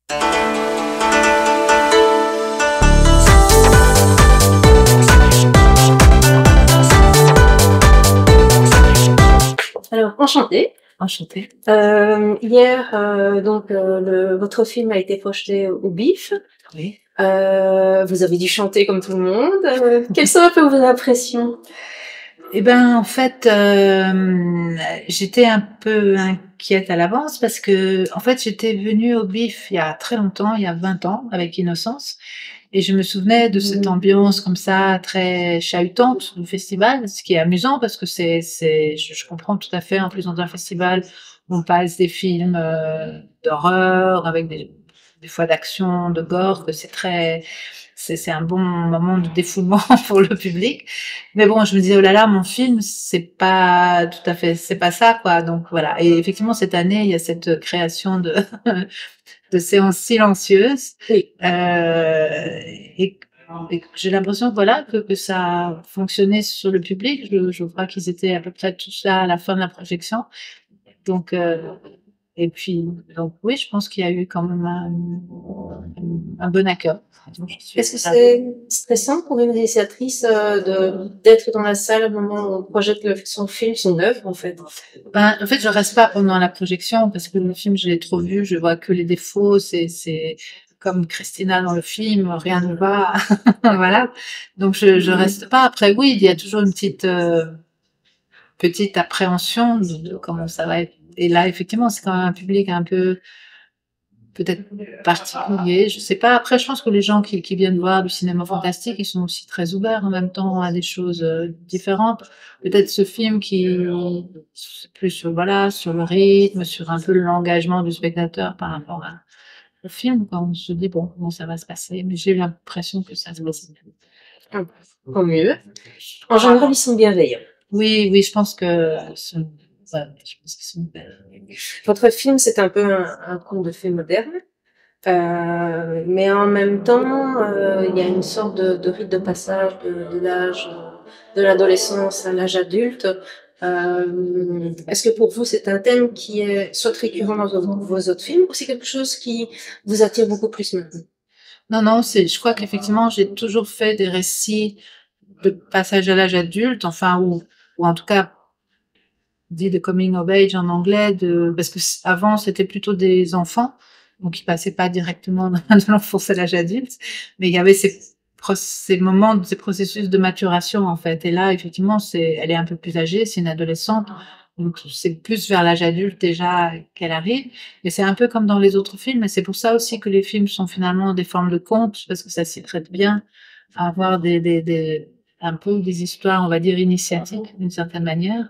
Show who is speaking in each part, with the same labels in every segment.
Speaker 1: Alors, enchantée.
Speaker 2: Enchantée.
Speaker 1: Hier, votre film a été projeté au BIF.
Speaker 2: Oui.
Speaker 1: Vous avez dû chanter comme tout le monde. Quelles sont un peu vos impressions?
Speaker 2: Eh ben, en fait, j'étais un peu inquiète à l'avance parce que, en fait, j'étais venue au BIF il y a très longtemps, il y a 20 ans, avec Innocence, et je me souvenais de cette ambiance comme ça, très chahutante du festival, ce qui est amusant parce que je comprends tout à fait, en plus dans un festival, on passe des films d'horreur avec des fois d'action, de gore, que c'est un bon moment de défoulement pour le public. Mais bon, je me disais, oh là là, mon film, c'est pas tout à fait, c'est pas ça, quoi. Donc voilà. Et effectivement, cette année, il y a cette création de, de séances silencieuses.
Speaker 1: Oui.
Speaker 2: Et, et j'ai l'impression, voilà, que ça a fonctionné sur le public. Je crois qu'ils étaient à peu près tous là à la fin de la projection. Donc, et puis, donc oui, je pense qu'il y a eu quand même un bon accueil.
Speaker 1: Est-ce que c'est stressant pour une réalisatrice d'être dans la salle au moment où on projette son film, son œuvre, en fait?
Speaker 2: Ben, en fait, je reste pas pendant la projection parce que le film, je l'ai trop vu, je vois que les défauts, c'est comme Christina dans le film, rien ne va, voilà. Donc je reste pas. Après, oui, il y a toujours une petite appréhension de comment ça va être. Et là, effectivement, c'est quand même un public un peu peut-être particulier, je sais pas. Après, je pense que les gens qui viennent voir du cinéma fantastique, ils sont aussi très ouverts en même temps à des choses différentes. Peut-être ce film qui c'est plus sur, voilà, sur le rythme, sur un peu l'engagement du spectateur par rapport au film, quand on se dit bon, comment ça va se passer. Mais j'ai eu l'impression que ça se passe bien.
Speaker 1: Ah, tant mieux. En général, ils sont bienveillants.
Speaker 2: Oui, oui, je pense que ouais, je pense qu'ils sont
Speaker 1: Votre film, c'est un peu un conte de fées moderne. Mais en même temps, il y a une sorte de rite de passage de l'âge de l'adolescence à l'âge adulte. Est-ce que pour vous, c'est un thème qui est soit récurrent dans vos autres films, ou c'est quelque chose qui vous attire beaucoup plus maintenant?
Speaker 2: Non, non, je crois qu'effectivement, j'ai toujours fait des récits de passage à l'âge adulte, enfin, ou en tout cas, dit de coming of age en anglais, parce que avant, c'était plutôt des enfants, donc ils passaient pas directement de l'enfance à l'âge adulte, mais il y avait ces moments, ces processus de maturation, en fait. Et là, effectivement, elle est un peu plus âgée, c'est une adolescente, donc c'est plus vers l'âge adulte déjà qu'elle arrive. Et c'est un peu comme dans les autres films, et c'est pour ça aussi que les films sont finalement des formes de contes, parce que ça s'y prête bien à avoir un peu des histoires, on va dire, initiatiques, d'une certaine manière,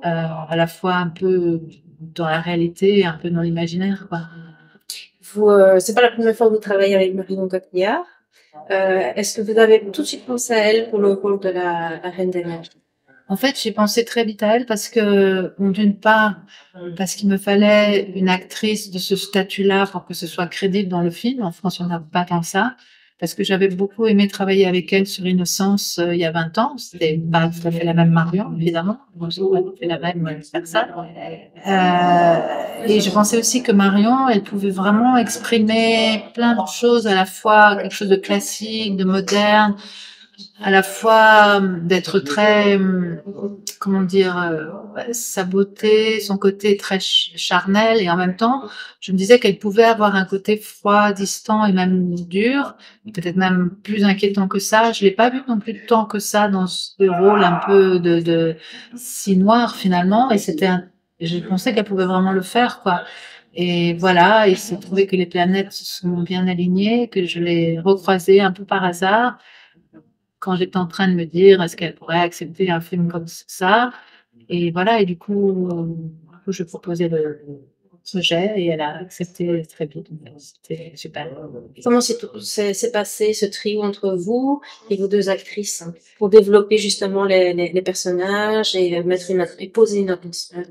Speaker 2: à la fois un peu dans la réalité et un peu dans l'imaginaire, quoi.
Speaker 1: Vous, c'est pas la première fois que vous travaillez avec Marion Cotillard. Est-ce que vous avez tout de suite pensé à elle pour le rôle de la Reine des Neiges?
Speaker 2: En fait, j'ai pensé très vite à elle parce que, bon, d'une part, parce qu'il me fallait une actrice de ce statut-là pour que ce soit crédible dans le film. En France, on n'a pas tant ça. Parce que j'avais beaucoup aimé travailler avec elle sur Innocence il y a 20 ans. C'était pas tout à fait la même Marion, évidemment. Bon, c'est pas tout à fait la même personne. Et je pensais aussi que Marion, elle pouvait vraiment exprimer plein de choses à la fois, quelque chose de classique, de moderne, à la fois d'être très, comment dire, sa beauté, son côté très charnel, et en même temps, je me disais qu'elle pouvait avoir un côté froid, distant et même dur, peut-être même plus inquiétant que ça. Je l'ai pas vu non plus tant que ça dans ce rôle un peu de si noir finalement, et je pensais qu'elle pouvait vraiment le faire, quoi. Et voilà, il s'est trouvé que les planètes se sont bien alignées, que je l'ai recroisée un peu par hasard quand j'étais en train de me dire est-ce qu'elle pourrait accepter un film comme ça. Et voilà, et du coup, je proposais le projet et elle a accepté très vite. C'était super.
Speaker 1: Comment s'est passé ce trio entre vous et vos deux actrices pour développer justement les personnages et et poser une atmosphère?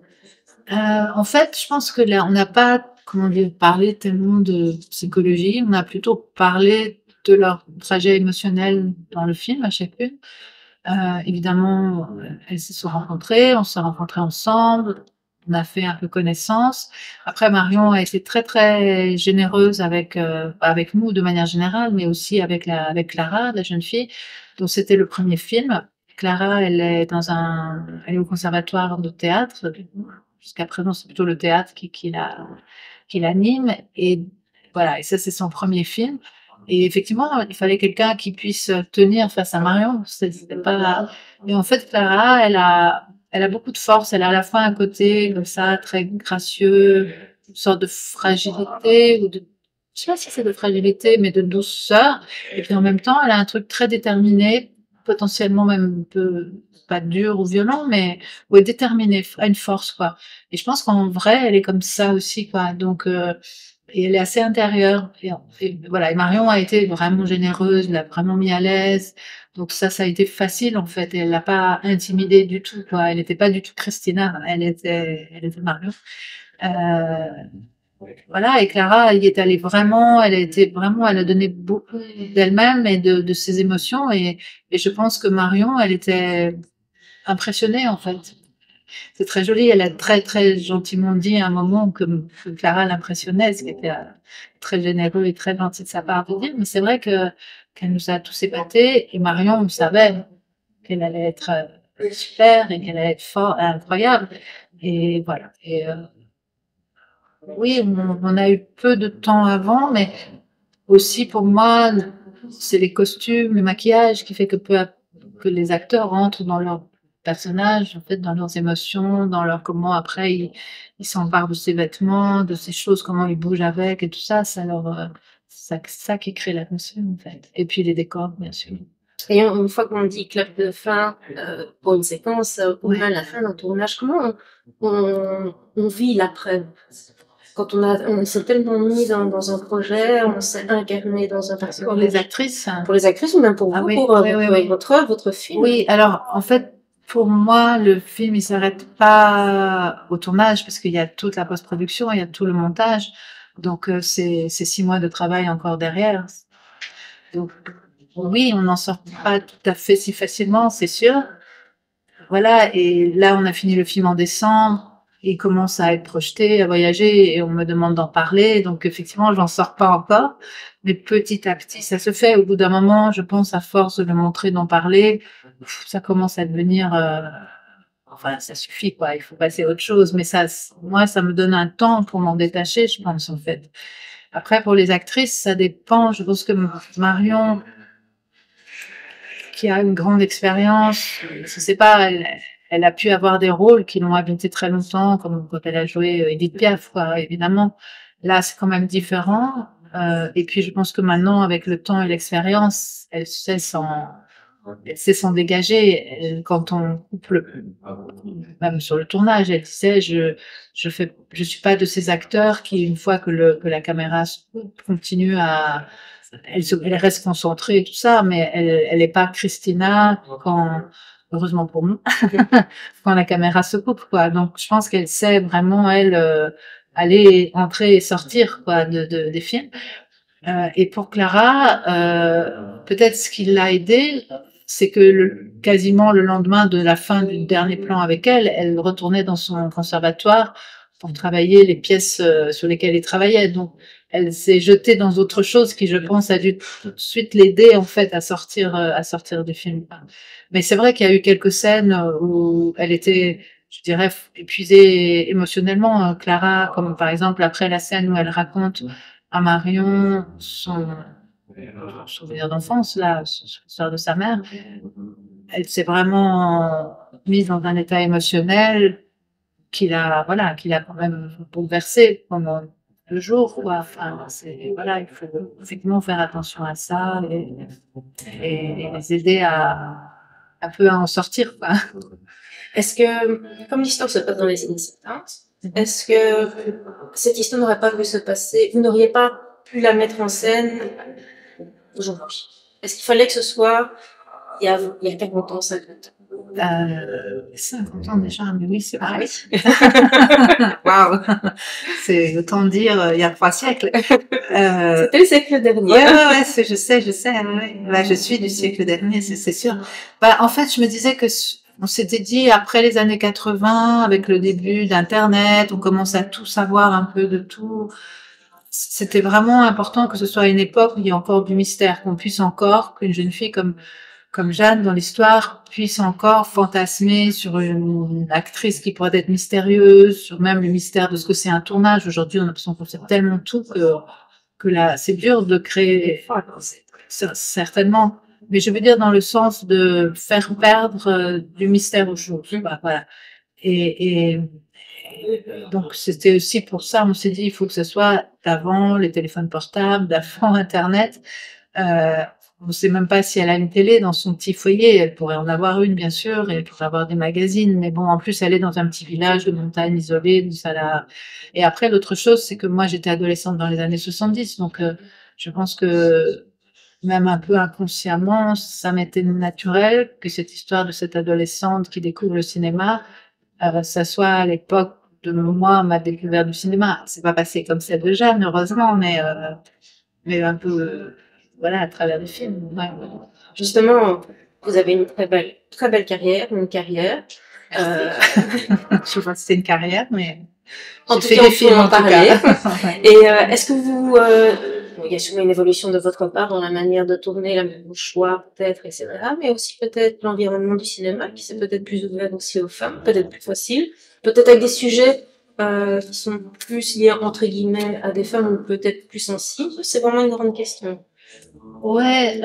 Speaker 2: En fait, je pense que là, on n'a pas, comment dire, parlé tellement de psychologie. On a plutôt parlé de leur trajet émotionnel dans le film à chacune. Évidemment, elles se sont rencontrées, on s'est rencontrés ensemble. on a fait un peu connaissance. Après, Marion a été très très généreuse avec nous de manière générale, mais aussi avec Clara, la jeune fille, dont c'était le premier film. Clara, elle est au conservatoire de théâtre. Jusqu'à présent, c'est plutôt le théâtre qui l'anime. Et voilà, et ça, c'est son premier film. Et effectivement, il fallait quelqu'un qui puisse tenir face à Marion. C'était pas. Et en fait, Clara, elle a beaucoup de force. Elle a à la fois un côté comme ça très gracieux, une sorte de fragilité ou de, je sais pas si c'est de fragilité, mais de douceur. Et puis en même temps, elle a un truc très déterminé, potentiellement même un peu pas dur ou violent, mais ouais, déterminé, a une force quoi. Et je pense qu'en vrai, elle est comme ça aussi quoi. Donc et elle est assez intérieure. Et voilà. Et Marion a été vraiment généreuse, l'a vraiment mis à l'aise. Donc ça a été facile en fait. Et elle l'a pas intimidée du tout quoi. Elle n'était pas du tout Christina. Elle était Marion. Voilà, et Clara y est allée vraiment, elle a donné beaucoup d'elle-même et de ses émotions, et je pense que Marion, elle était impressionnée, en fait. C'est très joli, elle a très, très gentiment dit à un moment que Clara l'impressionnait, ce qui était très généreux et très gentil de sa part de dire, mais c'est vrai qu'elle nous a tous épatés, et Marion, on savait qu'elle allait être super et qu'elle allait être fort, incroyable, et voilà. Et, oui, on a eu peu de temps avant, mais aussi pour moi, c'est les costumes, le maquillage qui fait que les acteurs rentrent dans leur personnage, en fait, dans leurs émotions, dans leur comment après ils s'emparent de ces vêtements, de ces choses, comment ils bougent avec et tout ça, ça qui crée l'atmosphère en fait. Et puis les décors, bien sûr.
Speaker 1: Et une fois qu'on dit clap de fin pour une séquence, ou
Speaker 2: Ouais.
Speaker 1: même la fin d'un tournage, comment on vit l'après? Quand on s'est tellement mis dans un projet, on s'est incarné dans un personnage.
Speaker 2: Pour les actrices.
Speaker 1: Pour les actrices ou même pour vous,
Speaker 2: oui,
Speaker 1: pour
Speaker 2: oui.
Speaker 1: votre film?
Speaker 2: Oui, alors en fait, pour moi, le film il s'arrête pas au tournage parce qu'il y a toute la post-production, il y a tout le montage, donc c'est 6 mois de travail encore derrière. Donc oui, on n'en sort pas tout à fait si facilement, c'est sûr. Voilà, et là on a fini le film en décembre. Il commence à être projeté, à voyager, et on me demande d'en parler. Donc effectivement, j'en sors pas encore, mais petit à petit, ça se fait. Au bout d'un moment, je pense, à force de le montrer, d'en parler, ça commence à devenir, enfin, ça suffit quoi. Il faut passer à autre chose. Mais ça, moi, ça me donne un temps pour m'en détacher, je pense en fait. Après, pour les actrices, ça dépend. Je pense que Marion, qui a une grande expérience, je sais pas. Elle a pu avoir des rôles qui l'ont habité très longtemps, comme quand elle a joué Edith Piaf, quoi, évidemment. Là, c'est quand même différent. Et puis, je pense que maintenant, avec le temps et l'expérience, elle sait s'en dégager. Quand on coupe même sur le tournage, elle disait, je suis pas de ces acteurs qui, une fois que la caméra se coupe, continue elle reste concentrée et tout ça, mais elle est pas Christina heureusement pour nous, quand la caméra se coupe, quoi. Donc, je pense qu'elle sait vraiment, elle, aller, entrer et sortir, quoi, des films. Et pour Clara, peut-être ce qui l'a aidée, c'est que quasiment le lendemain de la fin du dernier plan avec elle retournait dans son conservatoire pour travailler les pièces sur lesquelles elle travaillait. Donc, elle s'est jetée dans autre chose qui, je pense, a dû tout de suite l'aider, en fait, à sortir du film. Mais c'est vrai qu'il y a eu quelques scènes où elle était, je dirais, épuisée émotionnellement, Clara, comme par exemple après la scène où elle raconte à Marion son souvenir d'enfance, là, l'histoire de sa mère. Elle s'est vraiment mise dans un état émotionnel voilà, qu'il a quand même bouleversé pendant 2 jours, quoi. Enfin, voilà, il faut effectivement faire attention à ça et les aider un peu à en sortir, quoi.
Speaker 1: Est-ce que, comme l'histoire se passe dans les années 70, est-ce que cette histoire n'aurait pas pu se passer, vous n'auriez pas pu la mettre en scène aujourd'hui? Est-ce qu'il fallait que ce soit il y a 40 ans, 50 ans?
Speaker 2: 50 ans déjà, mais oui, c'est
Speaker 1: Ah
Speaker 2: vrai.
Speaker 1: oui.
Speaker 2: Waouh! C'est autant dire, il y a 3 siècles.
Speaker 1: C'était le siècle dernier.
Speaker 2: Ouais, je sais, ouais. Bah, je suis du siècle dernier, c'est sûr. Bah, en fait, je me disais que on s'était dit, après les années 80, avec le début d'Internet, on commence à tout savoir un peu de tout. C'était vraiment important que ce soit une époque où il y a encore du mystère, qu'on puisse encore, qu'une jeune fille comme Jeanne dans l'histoire puisse encore fantasmer sur une actrice qui pourrait être mystérieuse, sur même le mystère de ce que c'est un tournage. Aujourd'hui, on a l'impression qu'on sait tellement tout que là, c'est dur de créer, certainement. Mais je veux dire dans le sens de faire perdre du mystère aux choses. Voilà. Et donc c'était aussi pour ça, on s'est dit, il faut que ce soit d'avant les téléphones portables, d'avant Internet. On ne sait même pas si elle a une télé dans son petit foyer. Elle pourrait en avoir une, bien sûr, et elle pourrait avoir des magazines. Mais bon, en plus, elle est dans un petit village de montagne isolé. Donc ça l'a... Et après, l'autre chose, c'est que moi, j'étais adolescente dans les années 70. Donc, je pense que même un peu inconsciemment, ça m'était naturel que cette histoire de cette adolescente qui découvre le cinéma, ça soit à l'époque de moi, ma découverte du cinéma. C'est pas passé comme celle de Jeanne, heureusement, mais un peu, voilà, à travers des films. Ouais.
Speaker 1: Justement, vous avez une très belle carrière, une carrière.
Speaker 2: Je sais pas si c'est une carrière, mais
Speaker 1: en tout cas, on peut en parler. Et est-ce que vous, il y a souvent une évolution de votre part dans la manière de tourner, le choix peut-être, etc. Mais aussi peut-être l'environnement du cinéma qui s'est peut-être plus ouvert aussi aux femmes, peut-être plus facile, peut-être avec des sujets qui sont plus liés entre guillemets à des femmes ou peut-être plus sensibles. C'est vraiment une grande question.
Speaker 2: Ouais.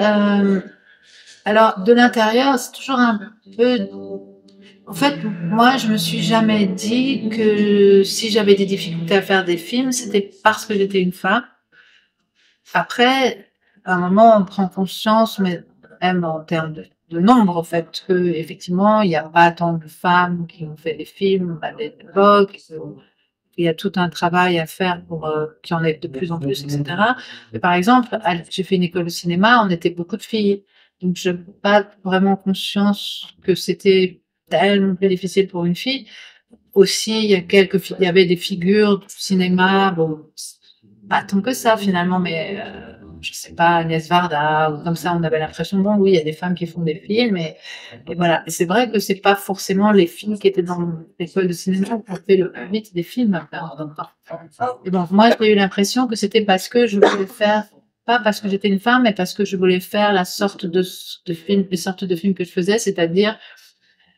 Speaker 2: Alors de l'intérieur, c'est toujours un peu. En fait, moi, je me suis jamais dit que si j'avais des difficultés à faire des films, c'était parce que j'étais une femme. Après, à un moment, on prend conscience, mais même en termes de nombre, en fait, que effectivement, il n'y a pas tant de femmes qui ont fait des films à l'époque. Il y a tout un travail à faire pour qu'il y en ait de plus en plus, etc. Mais par exemple, j'ai fait une école de cinéma, on était beaucoup de filles, donc je n'ai pas vraiment conscience que c'était tellement plus difficile pour une fille. Aussi, il y avait des figures du cinéma, bon, pas tant que ça finalement, mais je sais pas, Agnès Varda ou comme ça, on avait l'impression bon, oui, il y a des femmes qui font des films, et voilà. Et c'est vrai que c'est pas forcément les filles qui étaient dans l'école de cinéma qui ont fait le plus vite des films. Et bon, moi, j'ai eu l'impression que c'était parce que je voulais faire, pas parce que j'étais une femme, mais parce que je voulais faire la sorte de film, les sortes de films que je faisais, c'est-à-dire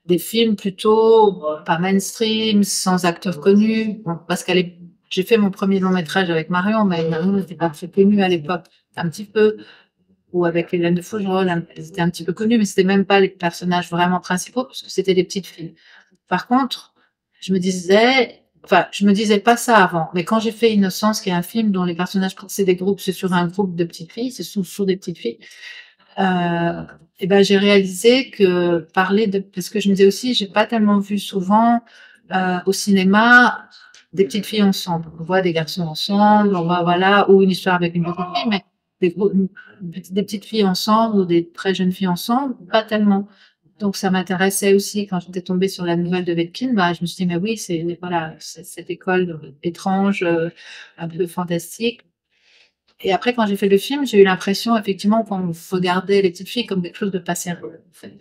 Speaker 2: des films plutôt pas mainstream, sans acteurs connus, bon, parce j'ai fait mon premier long métrage avec Marion, mais Marion n'était pas très connue à l'époque, un petit peu, ou avec Hélène de Faugerolles, elles étaient un petit peu connues, mais c'était même pas les personnages vraiment principaux, parce que c'était des petites filles. Par contre, je me disais pas ça avant, mais quand j'ai fait Innocence, qui est un film dont les personnages, c'est des groupes, c'est sur un groupe de petites filles, c'est sur des petites filles, et ben j'ai réalisé que parce que je me disais aussi, j'ai pas tellement vu souvent au cinéma des petites filles ensemble. On voit des garçons ensemble, on voit voilà, ou une histoire avec une petite fille, mais des petites filles ensemble ou des très jeunes filles ensemble, pas tellement. Donc ça m'intéressait aussi quand j'étais tombée sur la nouvelle de Vetkin, bah je me suis dit mais oui, c'est cette école étrange, un peu fantastique. Et après, quand j'ai fait le film, j'ai eu l'impression, effectivement, qu'on regardait les petites filles comme quelque chose de pas sérieux, en fait.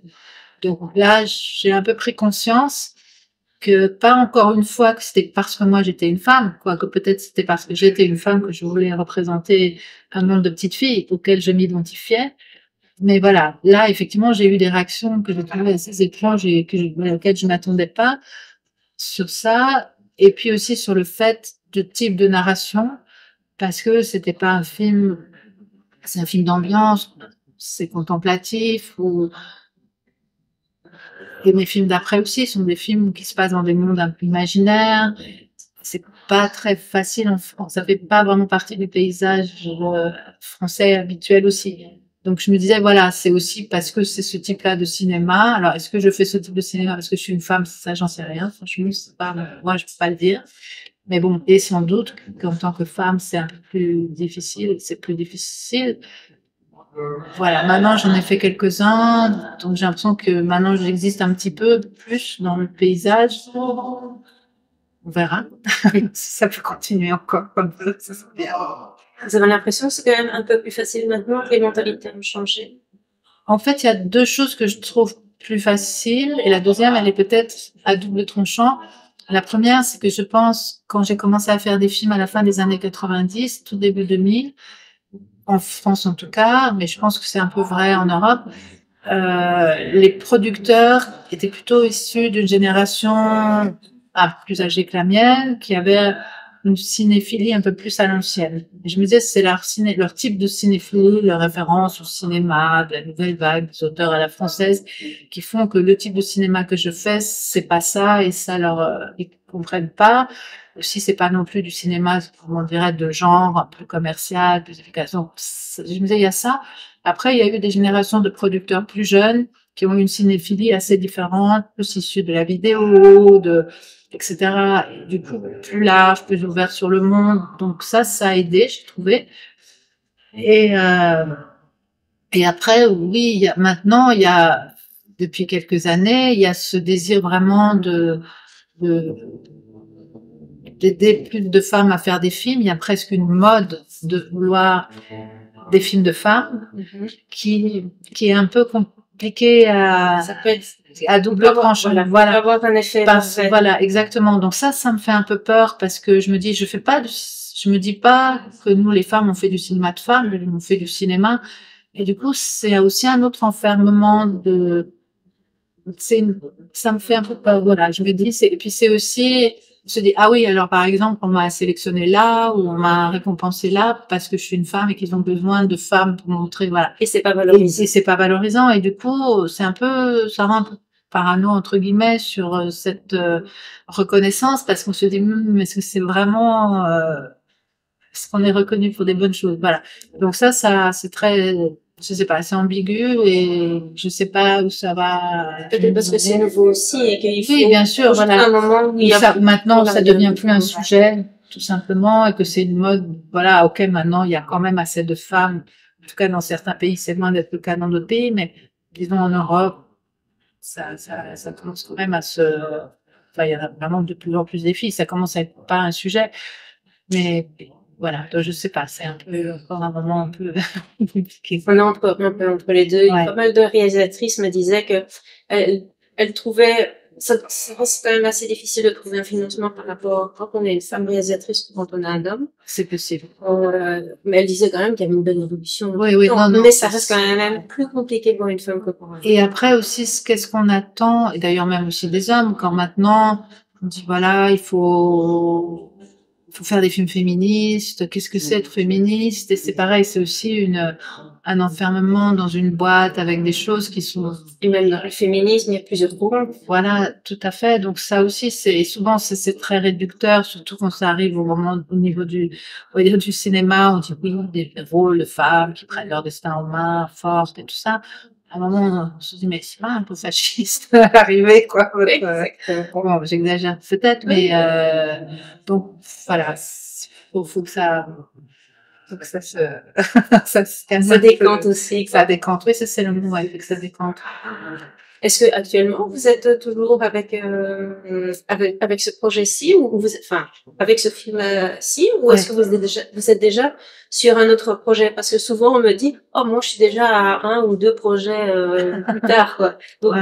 Speaker 2: Donc là, j'ai un peu pris conscience que pas encore une fois que c'était parce que moi j'étais une femme, quoique peut-être c'était parce que j'étais une femme que je voulais représenter un monde de petites filles auxquelles je m'identifiais. Mais voilà, là, effectivement, j'ai eu des réactions que je trouvais assez étranges et auxquelles je m'attendais pas sur ça. Et puis aussi sur le fait de type de narration, parce que c'était pas un film, c'est un film d'ambiance, c'est contemplatif, et mes films d'après aussi sont des films qui se passent dans des mondes un peu imaginaires. C'est pas très facile en France, ça fait pas vraiment partie du paysage français habituel aussi. Donc je me disais voilà, c'est aussi parce que c'est ce type-là de cinéma. Alors est-ce que je fais ce type de cinéma parce que je suis une femme? Ça, j'en sais rien. Franchement, c'est pas moi, je peux pas le dire. Mais bon, et sans doute qu'en tant que femme, c'est un peu plus difficile, c'est plus difficile. Voilà, maintenant j'en ai fait quelques-uns, donc j'ai l'impression que maintenant j'existe un petit peu plus dans le paysage. On verra si ça peut continuer encore comme ça serait bien.
Speaker 1: Vous avez l'impression que c'est quand même un peu plus facile maintenant que les mentalités ont changé?
Speaker 2: En fait, il y a deux choses que je trouve plus facile et la deuxième, elle est peut-être à double tranchant. La première, c'est que je pense, quand j'ai commencé à faire des films à la fin des années 90, tout début 2000, en France en tout cas, mais je pense que c'est un peu vrai en Europe, les producteurs étaient plutôt issus d'une génération plus âgée que la mienne, qui avait une cinéphilie un peu plus à l'ancienne. Et je me disais, c'est leur type de cinéphilie, leur référence au cinéma, de la nouvelle vague, des auteurs à la française, qui font que le type de cinéma que je fais, c'est pas ça, et ça ils comprennent pas. Aussi, c'est pas non plus du cinéma, on dirait, de genre, un peu commercial, plus efficace. Donc, je me disais, il y a ça. Après, il y a eu des générations de producteurs plus jeunes qui ont une cinéphilie assez différente, plus issue de la vidéo, etc. Et du coup, plus large, plus ouvert sur le monde. Donc ça a aidé, j'ai trouvé. Et, et après, oui, maintenant, depuis quelques années, il y a ce désir vraiment d'aider plus de femmes à faire des films. Il y a presque une mode de vouloir des films de femmes qui est un peu compliqué
Speaker 1: Ça peut être
Speaker 2: à double tranchant.
Speaker 1: Voilà. Avoir un effet.
Speaker 2: Voilà, exactement. Donc ça me fait un peu peur parce que je me dis, je me dis pas que nous, les femmes, on fait du cinéma de femmes, on fait du cinéma. Et du coup, c'est aussi un autre enfermement ça me fait un peu peur. Voilà, je me dis, et puis c'est aussi, se dit, ah oui, alors par exemple, on m'a sélectionné là, ou on m'a récompensé là, parce que je suis une femme et qu'ils ont besoin de femmes pour montrer, voilà.
Speaker 1: Et c'est pas valorisant.
Speaker 2: Et c'est pas valorisant, et du coup, ça rend un peu parano, entre guillemets, sur cette reconnaissance, parce qu'on se dit, est-ce que c'est vraiment, est-ce qu'on est reconnu pour des bonnes choses? Voilà. Donc ça, c'est très, je sais pas, c'est ambigu et je sais pas où ça va.
Speaker 1: Peut-être parce que c'est nouveau aussi et qu'il faut.
Speaker 2: Oui, bien sûr, voilà.
Speaker 1: Un moment où
Speaker 2: maintenant, ça devient plus un sujet, tout simplement, et que c'est une mode, voilà, ok, maintenant, il y a quand même assez de femmes. En tout cas, dans certains pays, c'est loin d'être le cas dans d'autres pays, mais disons en Europe, ça commence quand même enfin, il y en a vraiment de plus en plus des filles. Ça commence à être pas un sujet, mais voilà, donc je sais pas, c'est encore un moment un peu compliqué.
Speaker 1: On est un peu entre les deux. Ouais. Pas mal de réalisatrices me disaient que elles trouvaient c'est quand même assez difficile de trouver un financement par rapport quand on est une femme réalisatrice que quand on est un homme.
Speaker 2: C'est possible.
Speaker 1: Mais elle disait quand même qu'il y avait une bonne évolution.
Speaker 2: Oui, non,
Speaker 1: mais ça reste quand même plus compliqué pour une femme que pour un homme.
Speaker 2: Et après aussi, qu'est-ce qu'on attend, et d'ailleurs même aussi des hommes, quand maintenant on dit voilà, il faut faire des films féministes, qu'est-ce que c'est être féministe? Et c'est pareil, c'est aussi un enfermement dans une boîte avec des choses qui sont...
Speaker 1: Et même dans le féminisme, il y a plusieurs courants.
Speaker 2: Voilà, tout à fait. Donc ça aussi, souvent c'est très réducteur, surtout quand ça arrive au niveau on va dire du cinéma, on dit oui, des rôles de femmes qui prennent leur destin en main, fortes et tout ça. À un moment, on se dit, mais c'est pas un peu fasciste arriver, quoi. Bon, j'exagère peut-être, mais donc voilà, faut que ça
Speaker 1: ça décante aussi.
Speaker 2: Ça décante, oui, c'est le mot, ouais, que ça décante.
Speaker 1: Est-ce que actuellement vous êtes toujours avec ce projet-ci ou avec ce film-ci ou est-ce que vous êtes déjà sur un autre projet? Parce que souvent on me dit moi je suis déjà à un ou deux projets plus tard, quoi. Donc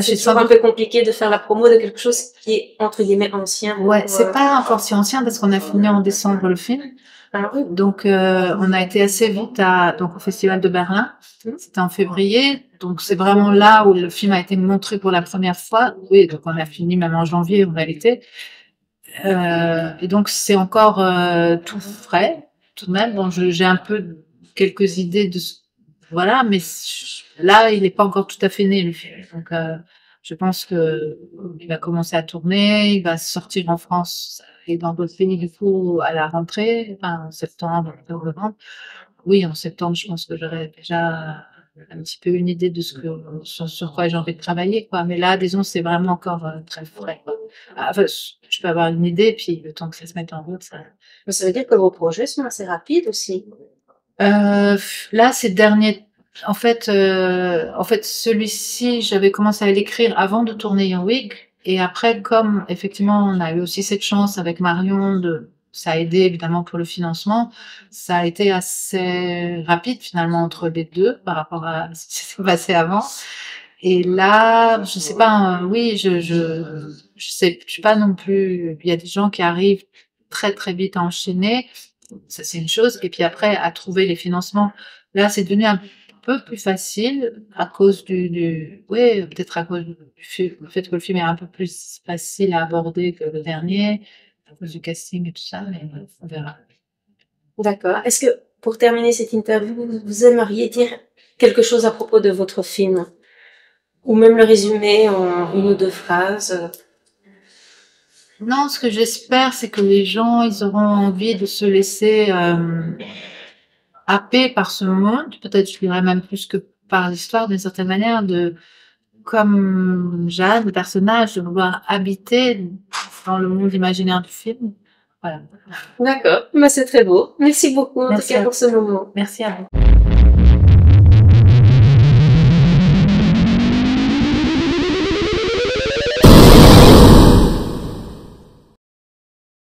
Speaker 1: c'est toujours un peu compliqué de faire la promo de quelque chose qui est entre guillemets ancien.
Speaker 2: Ouais, c'est pas encore si ancien parce qu'on a fini en décembre le film. Donc on a été assez vite au Festival de Berlin. C'était en février. Donc c'est vraiment là où le film a été montré pour la première fois. Oui, donc on a fini même en janvier en réalité. Et donc c'est encore tout frais tout de même. Bon, j'ai un peu quelques idées voilà, mais là il n'est pas encore tout à fait né le film. Donc je pense que il va commencer à tourner, il va sortir en France et dans d'autres pays du coup à la rentrée, en septembre, octobre, novembre. Oui, en septembre, je pense que j'aurai déjà un petit peu une idée de sur quoi j'ai envie de travailler, quoi. Mais là, disons, c'est vraiment encore très frais, quoi. Enfin, je peux avoir une idée, puis le temps que ça se mette en route, ça.
Speaker 1: Mais ça veut dire que vos projets sont assez rapides aussi.
Speaker 2: Là, ces derniers. En fait, celui-ci, j'avais commencé à l'écrire avant de tourner Young Week. Et après, comme effectivement, on a eu aussi cette chance avec Marion ça a aidé évidemment pour le financement. Ça a été assez rapide finalement entre les deux par rapport à ce qui s'est passé avant. Et là, je sais pas, oui, je sais, je suis pas non plus. Il y a des gens qui arrivent très très vite à enchaîner, ça c'est une chose. Et puis après, à trouver les financements. Là, c'est devenu un peu plus facile à cause oui, peut-être à cause le fait que le film est un peu plus facile à aborder que le dernier, à cause du casting et tout ça, mais on verra.
Speaker 1: D'accord. Est-ce que, pour terminer cette interview, vous aimeriez dire quelque chose à propos de votre film? Ou même le résumer en une ou deux phrases?
Speaker 2: Non, ce que j'espère, c'est que les gens, ils auront envie de se laisser happer par ce monde. Peut-être, je dirais même plus que par l'histoire, d'une certaine manière, comme Jeanne, le personnage, de vouloir habiter dans le monde imaginaire du film. Voilà.
Speaker 1: D'accord. Bah, c'est très beau. Merci beaucoup, en tout
Speaker 2: Merci
Speaker 1: cas,
Speaker 2: à
Speaker 1: pour ce moment.
Speaker 2: Merci à vous.